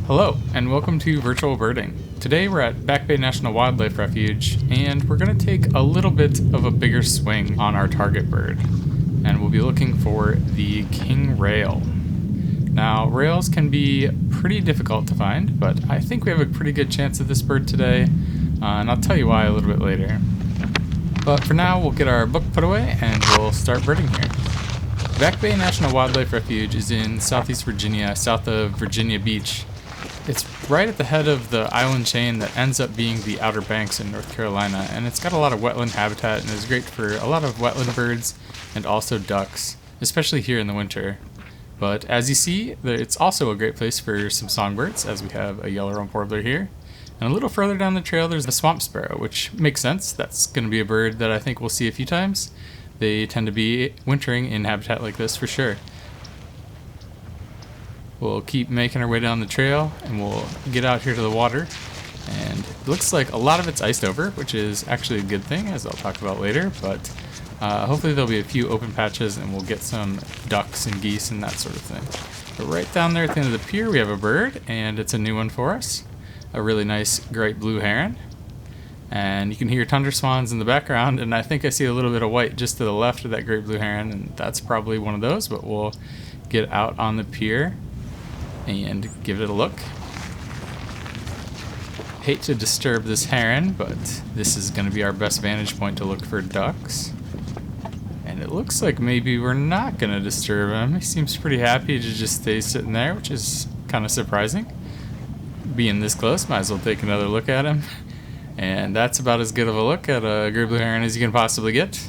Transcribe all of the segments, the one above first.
Hello, and welcome to Virtual Birding. Today we're at Back Bay National Wildlife Refuge, and we're going to take a little bit of a bigger swing on our target bird. And we'll be looking for the king rail. Now, rails can be pretty difficult to find, but I think we have a pretty good chance at this bird today, and I'll tell you why a little bit later. But for now, we'll get our book put away, and we'll start birding here. Back Bay National Wildlife Refuge is in Southeast Virginia, south of Virginia Beach. It's right at the head of the island chain that ends up being the Outer Banks in North Carolina, and it's got a lot of wetland habitat and is great for a lot of wetland birds and also ducks, especially here in the winter. But as you see, it's also a great place for some songbirds, as we have a yellow-rumped warbler here. And a little further down the trail there's the swamp sparrow, which makes sense. That's going to be a bird that I think we'll see a few times. They tend to be wintering in habitat like this for sure. We'll keep making our way down the trail, and we'll get out here to the water. And it looks like a lot of it's iced over, which is actually a good thing, as I'll talk about later. But hopefully there'll be a few open patches, and we'll get some ducks and geese and that sort of thing. But right down there at the end of the pier, we have a bird, and it's a new one for us. A really nice great blue heron. And you can hear tundra swans in the background, and I think I see a little bit of white just to the left of that great blue heron, and that's probably one of those. But we'll get out on the pier and give it a look. Hate to disturb this heron, but this is going to be our best vantage point to look for ducks. And it looks like maybe we're not going to disturb him. He seems pretty happy to just stay sitting there, which is kind of surprising. Being this close, might as well take another look at him. And that's about as good of a look at a great blue heron as you can possibly get.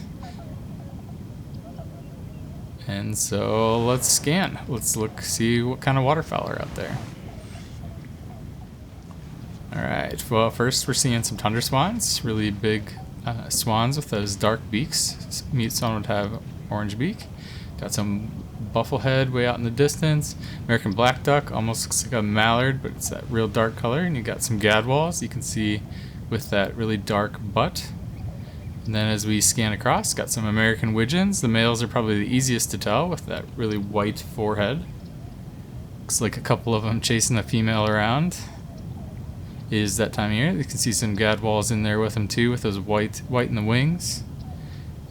And so let's scan. Let's look, see what kind of waterfowl are out there. Alright, well first we're seeing some tundra swans, really big swans with those dark beaks. Mute swan would have orange beak. Got some bufflehead way out in the distance. American black duck, almost looks like a mallard, but it's that real dark color. And you got some gadwalls you can see with that really dark butt. And then as we scan across, got some American widgeons. The males are probably the easiest to tell with that really white forehead. Looks like a couple of them chasing the female around. It is that time of year. You can see some gadwalls in there with them too, with those white in the wings.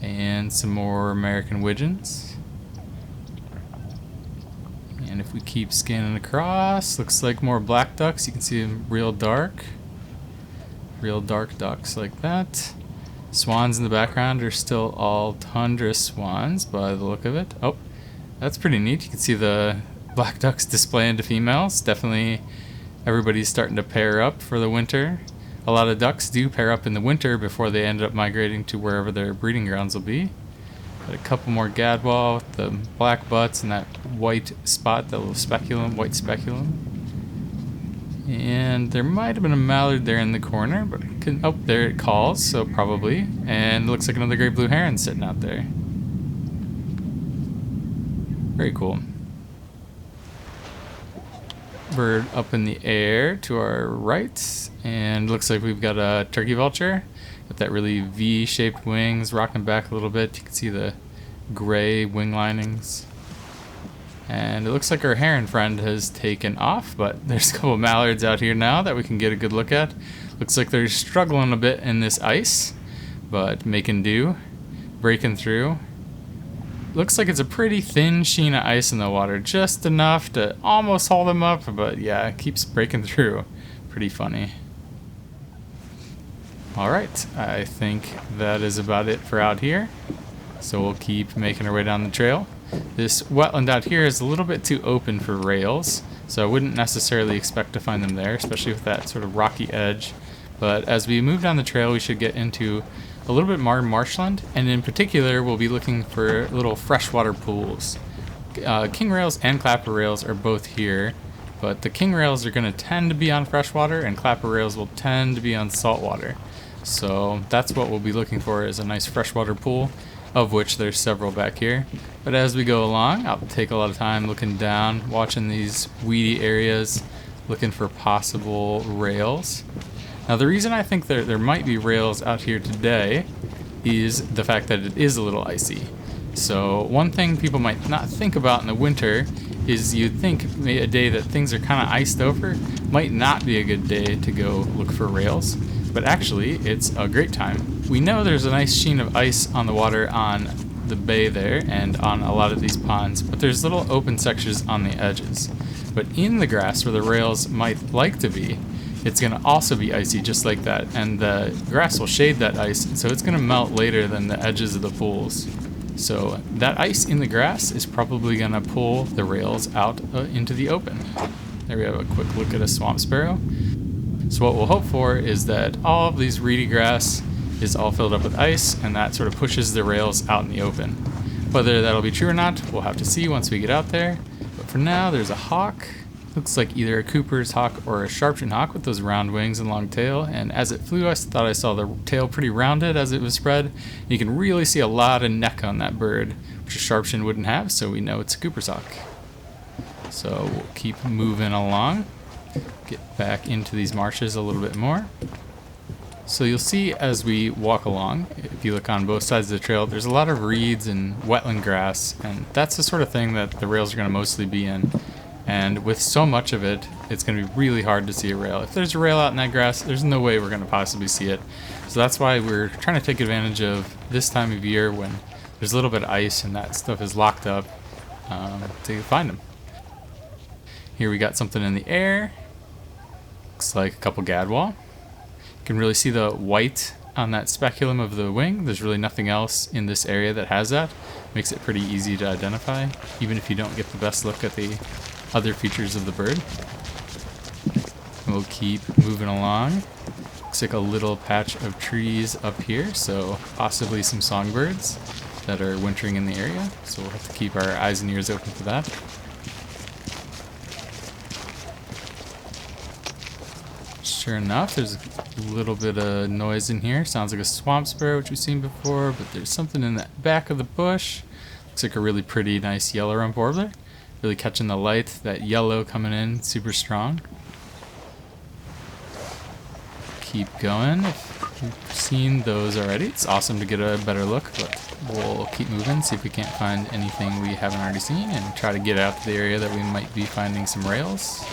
And some more American widgeons. And if we keep scanning across, looks like more black ducks. You can see them real dark ducks like that. Swans in the background are still all tundra swans by the look of it. Oh, that's pretty neat. You can see the black ducks displaying to females. Definitely everybody's starting to pair up for the winter. A lot of ducks do pair up in the winter before they end up migrating to wherever their breeding grounds will be. Got a couple more gadwall with the black butts and that white spot, that little speculum, white speculum. And there might have been a mallard there in the corner, but oh, there it calls, so probably. And it looks like another great blue heron sitting out there. Very cool. Bird up in the air to our right, and looks like we've got a turkey vulture with that really V-shaped wings, rocking back a little bit. You can see the gray wing linings. And it looks like our heron friend has taken off, but there's a couple of mallards out here now that we can get a good look at. Looks like they're struggling a bit in this ice, but making do, breaking through. Looks like it's a pretty thin sheen of ice in the water, just enough to almost hold them up, but yeah, it keeps breaking through. Pretty funny. Alright, I think that is about it for out here. So we'll keep making our way down the trail. This wetland out here is a little bit too open for rails, so I wouldn't necessarily expect to find them there, especially with that sort of rocky edge. But as we move down the trail, we should get into a little bit more marshland, and in particular we'll be looking for little freshwater pools. King rails and clapper rails are both here, but the king rails are going to tend to be on freshwater and clapper rails will tend to be on saltwater. So that's what we'll be looking for, is a nice freshwater pool, of which there's several back here. But as we go along, I'll take a lot of time looking down, watching these weedy areas, looking for possible rails. Now the reason I think there might be rails out here today is the fact that it is a little icy. So one thing people might not think about in the winter is you'd think a day that things are kind of iced over might not be a good day to go look for rails, but actually it's a great time. We know there's a nice sheen of ice on the water on the bay there and on a lot of these ponds, but there's little open sections on the edges. But in the grass where the rails might like to be, it's going to also be icy just like that, and the grass will shade that ice, so it's going to melt later than the edges of the pools. So that ice in the grass is probably going to pull the rails out into the open. There we have a quick look at a swamp sparrow. So what we'll hope for is that all of these reedy grass is all filled up with ice, and that sort of pushes the rails out in the open. Whether that'll be true or not, we'll have to see once we get out there. But for now, there's a hawk. Looks like either a Cooper's hawk or a sharpshin hawk with those round wings and long tail, and as it flew I thought I saw the tail pretty rounded as it was spread. You can really see a lot of neck on that bird, which a sharpshin wouldn't have, so we know it's a Cooper's hawk. So we'll keep moving along, get back into these marshes a little bit more. So you'll see as we walk along, if you look on both sides of the trail, there's a lot of reeds and wetland grass, and that's the sort of thing that the rails are going to mostly be in. And with so much of it, it's going to be really hard to see a rail. If there's a rail out in that grass, there's no way we're going to possibly see it. So that's why we're trying to take advantage of this time of year when there's a little bit of ice and that stuff is locked up to find them. Here we got something in the air. Looks like a couple gadwall. You can really see the white on that speculum of the wing. There's really nothing else in this area that has that. Makes it pretty easy to identify, even if you don't get the best look at the other features of the bird. We'll keep moving along. Looks like a little patch of trees up here, so possibly some songbirds that are wintering in the area. So we'll have to keep our eyes and ears open for that. Sure enough, there's a little bit of noise in here. Sounds like a swamp sparrow, which we've seen before, but there's something in the back of the bush. Looks like a really pretty, nice yellow rump warbler. Really catching the light, that yellow coming in super strong. Keep going. If you've seen those already, it's awesome to get a better look, but we'll keep moving, see if we can't find anything we haven't already seen, and try to get out to the area that we might be finding some rails.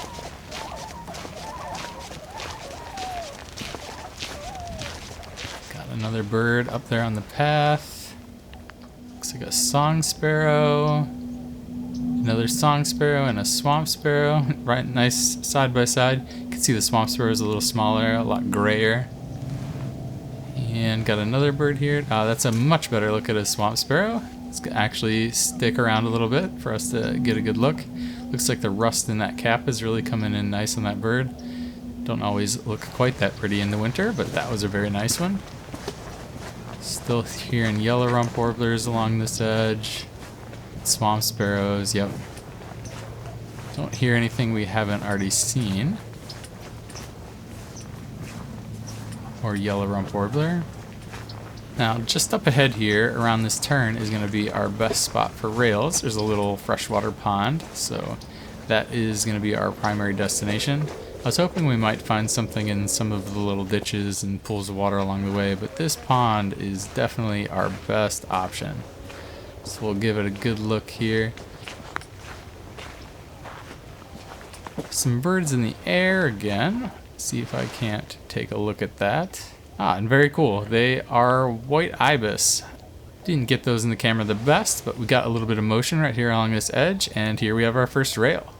Got another bird up there on the path. Looks like a song sparrow. Another song sparrow and a swamp sparrow, right, nice side by side. You can see the swamp sparrow is a little smaller, a lot grayer. And got another bird here. That's a much better look at a swamp sparrow. Let's actually stick around a little bit for us to get a good look. Looks like the rust in that cap is really coming in nice on that bird. Don't always look quite that pretty in the winter, but that was a very nice one. Still hearing yellow rump warblers along this edge. Swamp sparrows, yep. Don't hear anything we haven't already seen. Or yellow rump warbler. Now, just up ahead here, around this turn, is going to be our best spot for rails. There's a little freshwater pond, so that is going to be our primary destination. I was hoping we might find something in some of the little ditches and pools of water along the way, but this pond is definitely our best option. So we'll give it a good look here. Some birds in the air again. See if I can't take a look at that. And very cool. They are white ibis. Didn't get those in the camera the best, but we got a little bit of motion right here along this edge, and here we have our first rail.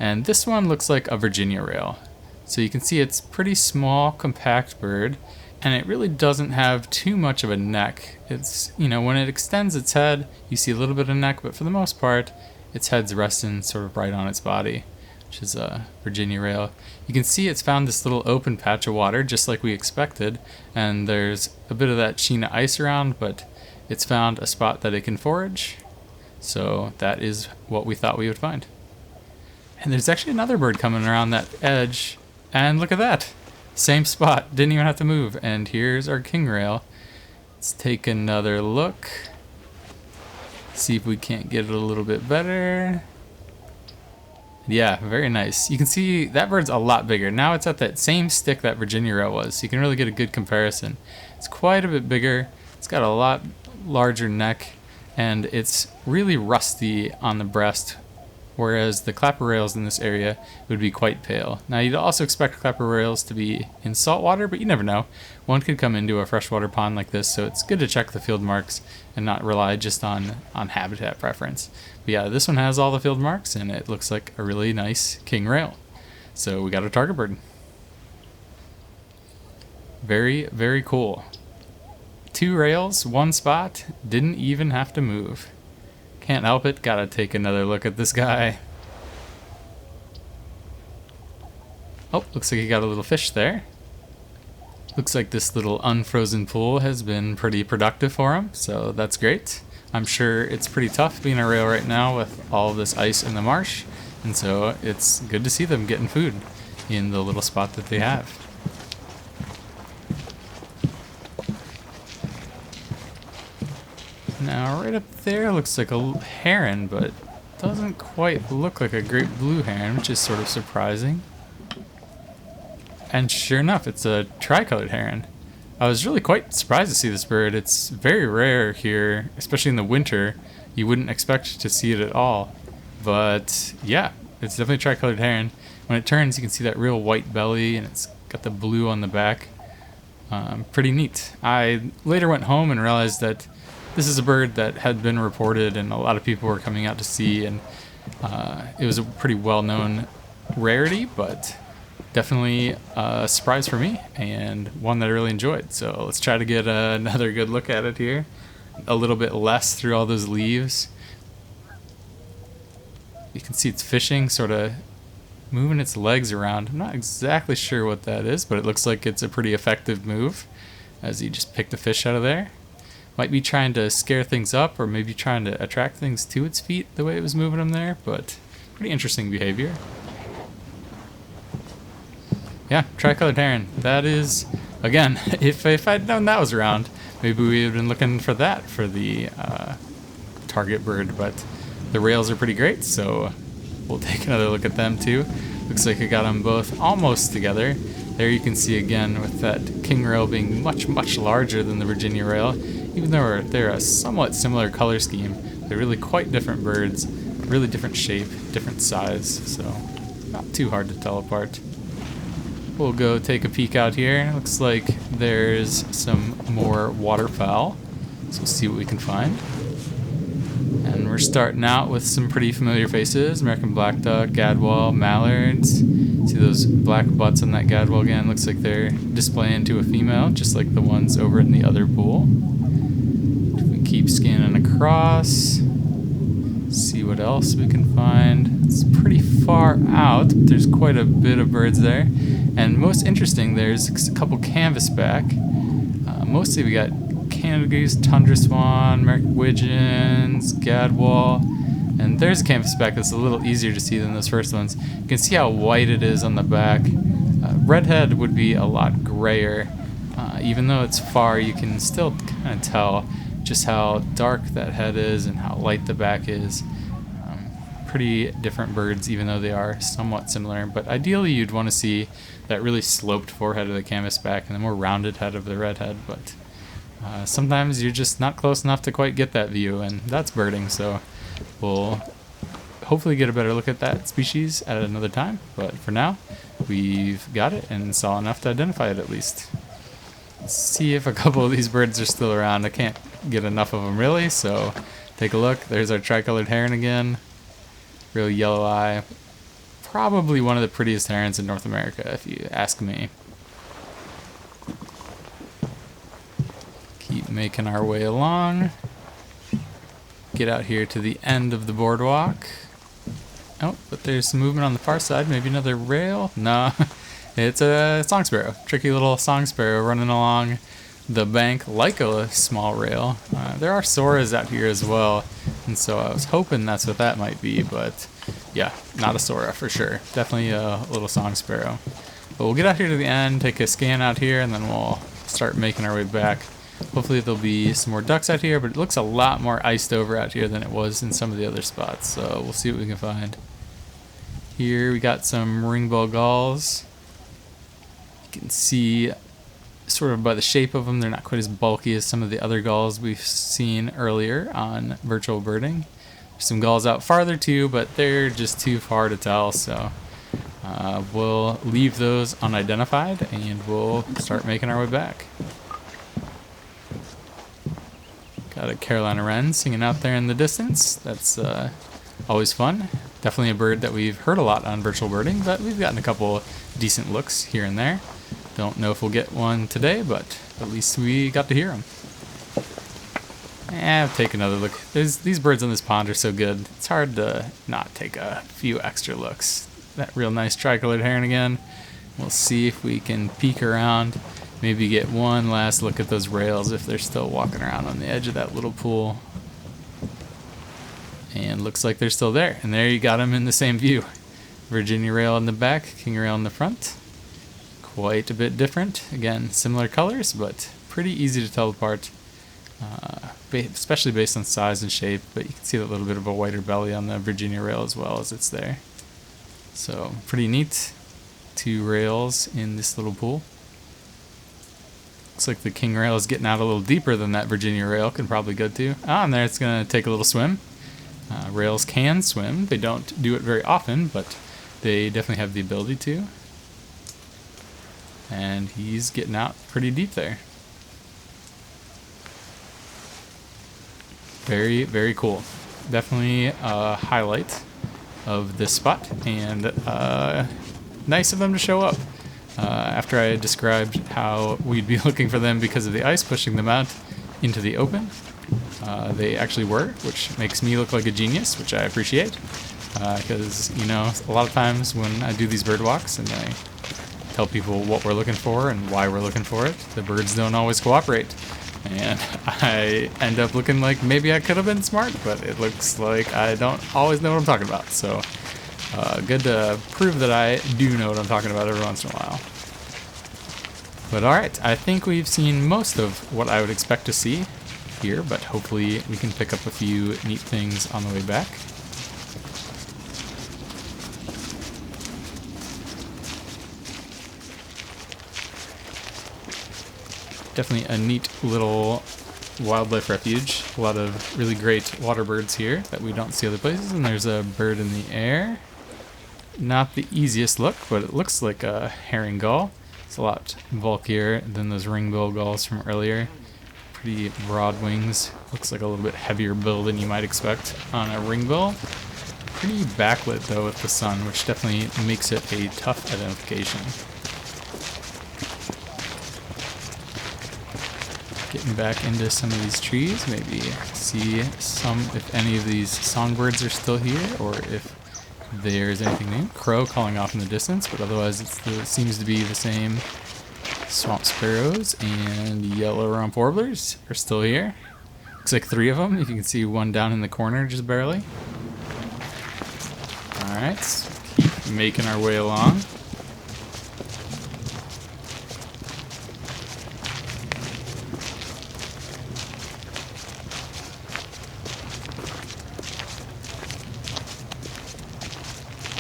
And this one looks like a Virginia rail. So you can see it's pretty small, compact bird. And it really doesn't have too much of a neck. It's, when it extends its head, you see a little bit of neck, but for the most part, its head's resting sort of right on its body. which is a Virginia rail. You can see it's found this little open patch of water, just like we expected, and there's a bit of that sheen of ice around, but it's found a spot that it can forage, so that is what we thought we would find. And there's actually another bird coming around that edge, and look at that! Same spot, didn't even have to move, and here's our king rail. Let's take another look, see if we can't get it a little bit better. Yeah, very nice. You can see that bird's a lot bigger. Now it's at that same stick that Virginia rail was, so you can really get a good comparison. It's quite a bit bigger, it's got a lot larger neck, and it's really rusty on the breast, whereas the clapper rails in this area would be quite pale. Now you'd also expect clapper rails to be in salt water, but you never know. One could come into a freshwater pond like this, so it's good to check the field marks and not rely just on habitat preference. But yeah, this one has all the field marks, and it looks like a really nice king rail. So we got a target bird. Very, very cool. 2 rails, 1 spot, didn't even have to move. Can't help it, gotta take another look at this guy. Oh, looks like he got a little fish there. Looks like this little unfrozen pool has been pretty productive for him, so that's great. I'm sure it's pretty tough being a rail right now with all of this ice in the marsh, and so it's good to see them getting food in the little spot that they have. Now right up there looks like a heron, but doesn't quite look like a great blue heron, which is sort of surprising. And sure enough, it's a tricolored heron. I was really quite surprised to see this bird. It's very rare here, especially in the winter. You wouldn't expect to see it at all. But yeah, it's definitely a tricolored heron. When it turns, you can see that real white belly, and it's got the blue on the back. Pretty neat. I later went home and realized that this is a bird that had been reported and a lot of people were coming out to see, and it was a pretty well-known rarity, but definitely a surprise for me and one that I really enjoyed. So let's try to get another good look at it here. A little bit less through all those leaves. You can see it's fishing, sort of moving its legs around. I'm not exactly sure what that is, but it looks like it's a pretty effective move as he just picked a fish out of there. Might be trying to scare things up, or maybe trying to attract things to its feet the way it was moving them there, but pretty interesting behavior. Yeah, tricolored heron. That is, again, if I'd known that was around, maybe we would have been looking for that for the target bird, but the rails are pretty great, so we'll take another look at them too. Looks like I got them both almost together. There you can see again with that king rail being much, much larger than the Virginia rail. Even though they're a somewhat similar color scheme, they're really quite different birds, really different shape, different size, so not too hard to tell apart. We'll go take a peek out here. Looks like there's some more waterfowl, so we'll see what we can find. And we're starting out with some pretty familiar faces: American black duck, gadwall, mallards. See those black butts on that gadwall again? Looks like they're displaying to a female, just like the ones over in the other pool. Keep scanning across, see what else we can find. It's pretty far out, but there's quite a bit of birds there. And most interesting, there's a couple canvasback. Mostly we got Canada goose, tundra swan, American widgeons, gadwall, and there's a canvasback that's a little easier to see than those first ones. You can see how white it is on the back. Redhead would be a lot grayer. Even though it's far, you can still kind of tell just how dark that head is and how light the back is. Pretty different birds, even though they are somewhat similar, but ideally you'd want to see that really sloped forehead of the canvasback and the more rounded head of the redhead, but sometimes you're just not close enough to quite get that view, and that's birding, so we'll hopefully get a better look at that species at another time, but for now we've got it and saw enough to identify it at least. Let's see if a couple of these birds are still around. I can't get enough of them really, so take a look. There's our tricolored heron again. Real yellow eye. Probably one of the prettiest herons in North America, if you ask me. Keep making our way along. Get out here to the end of the boardwalk. Oh, but there's some movement on the far side. Maybe another rail? No, it's a song sparrow. Tricky little song sparrow running along the bank like a small rail. There are soras out here as well, and so I was hoping that's what that might be, but yeah, not a sora for sure. Definitely a little song sparrow. But we'll get out here to the end, take a scan out here, and then we'll start making our way back. Hopefully there'll be some more ducks out here, but it looks a lot more iced over out here than it was in some of the other spots, so we'll see what we can find. Here we got some ringbill gulls. You can see sort of by the shape of them, they're not quite as bulky as some of the other gulls we've seen earlier on virtual birding. There's some gulls out farther too, but they're just too far to tell, so we'll leave those unidentified and we'll start making our way back. Got a Carolina wren singing out there in the distance. That's always fun. Definitely a bird that we've heard a lot on virtual birding, but we've gotten a couple decent looks here and there. Don't know if we'll get one today, but at least we got to hear them. I'll take another look. These birds on this pond are so good. It's hard to not take a few extra looks. That real nice tricolored heron again. We'll see if we can peek around. Maybe get one last look at those rails if they're still walking around on the edge of that little pool. And looks like they're still there. And there you got them in the same view. Virginia rail in the back, king rail in the front. Quite a bit different. Again, similar colors, but pretty easy to tell apart. Especially based on size and shape, but you can see that little bit of a whiter belly on the Virginia rail as well as it's there. So pretty neat. Two rails in this little pool. Looks like the king rail is getting out a little deeper than that Virginia rail can probably go to. And there it's going to take a little swim. Rails can swim. They don't do it very often, but they definitely have the ability to. And he's getting out pretty deep there. Very, very cool. Definitely a highlight of this spot, and nice of them to show up. After I had described how we'd be looking for them because of the ice pushing them out into the open, they actually were, which makes me look like a genius, which I appreciate. Because, you know, a lot of times when I do these bird walks and I tell people what we're looking for and why we're looking for it, the birds don't always cooperate. And I end up looking like maybe I could have been smart, but it looks like I don't always know what I'm talking about. So good to prove that I do know what I'm talking about every once in a while. But alright, I think we've seen most of what I would expect to see here, but hopefully we can pick up a few neat things on the way back. Definitely a neat little wildlife refuge. A lot of really great water birds here that we don't see other places. And there's a bird in the air. Not the easiest look, but it looks like a herring gull. It's a lot bulkier than those ringbill gulls from earlier. Pretty broad wings. Looks like a little bit heavier bill than you might expect on a ringbill. Pretty backlit though with the sun, which definitely makes it a tough identification. Getting back into some of these trees, maybe see some, if any of these songbirds are still here, or if there's anything new. Crow calling off in the distance, but otherwise it seems to be the same. Swamp sparrows and yellow rump warblers are still here. Looks like 3 of them. If you can see one down in the corner just barely. Alright, keep making our way along.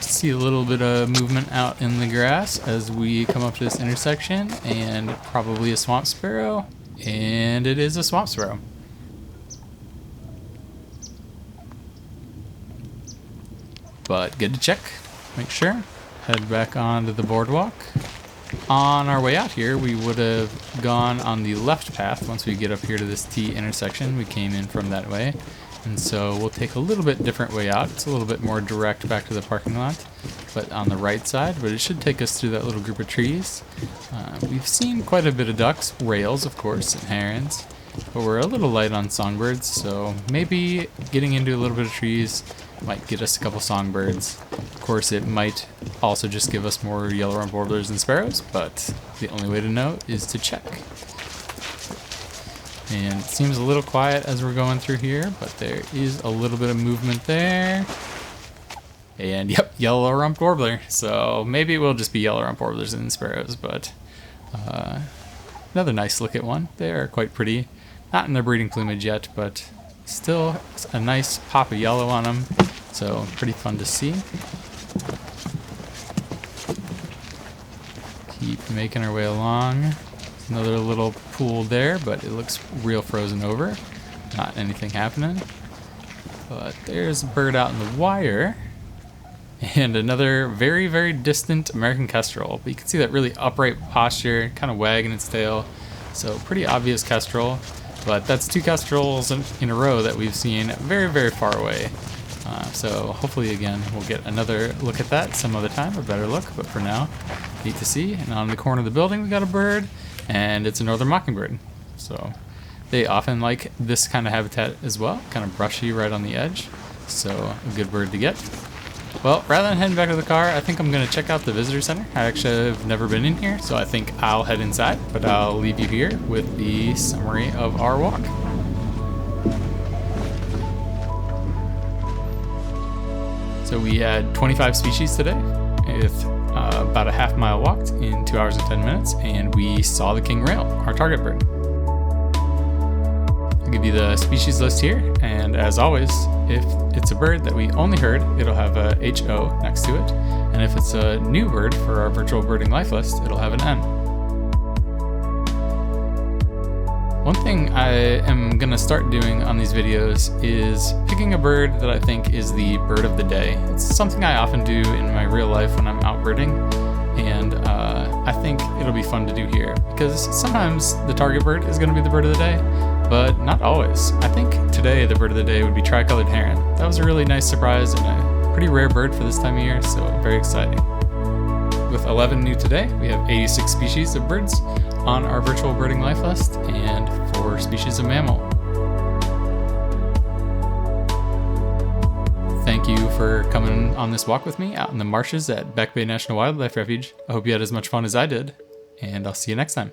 See a little bit of movement out in the grass as we come up to this intersection, and probably a swamp sparrow, and it is a swamp sparrow. But good to check, make sure. Head back onto the boardwalk. On our way out here, we would have gone on the left path once we get up here to this T intersection. We came in from that way. And so we'll take a little bit different way out. It's a little bit more direct back to the parking lot, but on the right side, but it should take us through that little group of trees. We've seen quite a bit of ducks, rails of course, and herons, but we're a little light on songbirds, so maybe getting into a little bit of trees Might get us a couple songbirds. Of course, it might also just give us more yellow-rumped warblers and sparrows, but the only way to know is to check. And it seems a little quiet as we're going through here, but there is a little bit of movement there. And yep, yellow-rumped warbler. So maybe it will just be yellow-rumped warblers and sparrows, but another nice look at one. They are quite pretty. Not in their breeding plumage yet, but still a nice pop of yellow on them. So pretty fun to see. Keep making our way along. Another little pool there, but it looks real frozen over. Not anything happening. But there's a bird out in the wire. And another very, very distant American kestrel. But you can see that really upright posture, kind of wagging its tail. So pretty obvious kestrel. But that's two kestrels in a row that we've seen very, very far away. So hopefully, again, we'll get another look at that some other time, a better look. But for now, neat to see. And on the corner of the building, we got a bird. And it's a northern mockingbird. So they often like this kind of habitat as well. Kind of brushy right on the edge. So a good bird to get. Well, rather than heading back to the car, I think I'm going to check out the visitor center. I actually have never been in here, so I think I'll head inside. But I'll leave you here with the summary of our walk. So we had 25 species today, with about a half-mile walked in 2 hours and 10 minutes, and we saw the king rail, our target bird. I'll give you the species list here, and as always, if it's a bird that we only heard, it'll have a HO next to it, and if it's a new bird for our virtual birding life list, it'll have an N. One thing I am going to start doing on these videos is picking a bird that I think is the bird of the day. It's something I often do in my real life when I'm out birding, and I think it'll be fun to do here, because sometimes the target bird is going to be the bird of the day, but not always. I think today the bird of the day would be tricolored heron. That was a really nice surprise and a pretty rare bird for this time of year, so very exciting. With 11 new today, we have 86 species of birds on our virtual birding life list and 4 species of mammal. Thank you for coming on this walk with me out in the marshes at Back Bay National Wildlife Refuge. I hope you had as much fun as I did, and I'll see you next time.